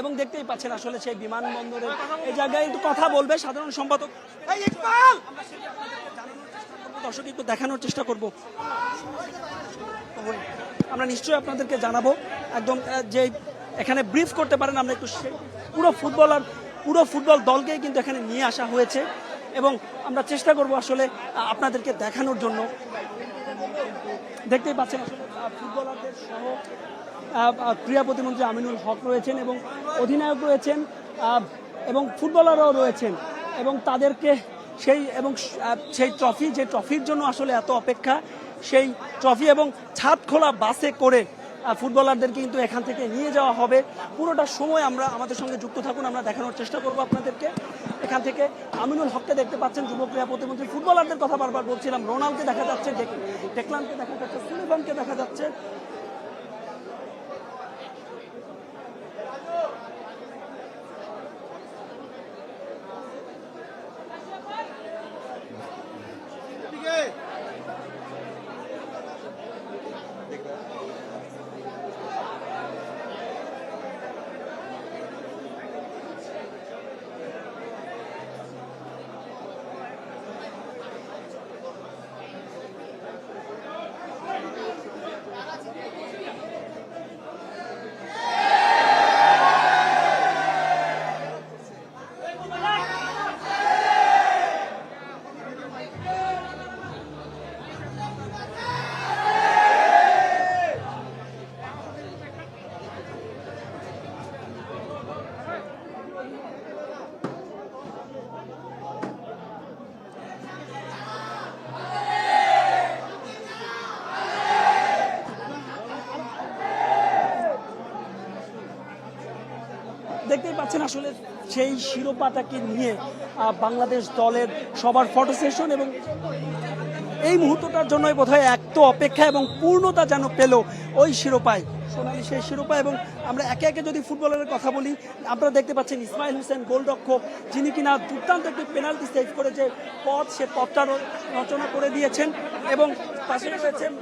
এবং দেখতেই পাচ্ছেন আসলে সেই বিমানবন্দরে এই জায়গায় একটু কথা বলবে সাধারণ সম্পাদক। দর্শক একটু দেখানোর চেষ্টা করব, আমরা নিশ্চয়ই আপনাদেরকে জানাবো একদম যে এখানে ব্রিফ করতে পারেন। আমরা একটু পুরো ফুটবল দলকেই কিন্তু এখানে নিয়ে আসা হয়েছে এবং আমরা চেষ্টা করব আসলে আপনাদেরকে দেখানোর জন্য। দেখতেই পাচ্ছেন আসলে ফুটবলারদের সহ ক্রীড়া প্রতিমন্ত্রী আমিনুল হক রয়েছেন এবং অধিনায়ক রয়েছেন এবং ফুটবলাররাও রয়েছেন এবং তাদেরকে সেই ট্রফি, যে ট্রফির জন্য আসলে এত অপেক্ষা, সেই ট্রফি এবং ছাদ খোলা বাসে করে ফুটবলারদেরকে কিন্তু এখান থেকে নিয়ে যাওয়া হবে। পুরোটা সময় আমাদের সঙ্গে যুক্ত থাকুন, আমরা দেখানোর চেষ্টা করব আপনাদেরকে। এখান থেকে আমিনুল হককে দেখতে পাচ্ছেন, যুব ক্রীড়া প্রতিমন্ত্রী। ফুটবলারদের কথা বারবার বলছিলাম, রোনালকে দেখা যাচ্ছে, ডেকলানকে দেখা যাচ্ছে, সুলেমানকে দেখা যাচ্ছে। দেখতেই পাচ্ছেন আসলে সেই শিরোপাটাকে নিয়ে বাংলাদেশ দলের সবার ফটো সেশন এবং এই মুহূর্তটার জন্যই বোধহয় এত অপেক্ষা এবং পূর্ণতা যেন পেল ওই শিরোপায়, সোনালি সেই শিরোপা। এবং আমরা একে একে যদি ফুটবলের কথা বলি, আপনারা দেখতে পাচ্ছেন ইসমাইল হোসেন গোলরক্ষক, যিনি কিনা দুর্দান্ত একটি পেনাল্টি সেভ করে যে সে পথটা রচনা করে দিয়েছেন এবং পাশে রয়েছেন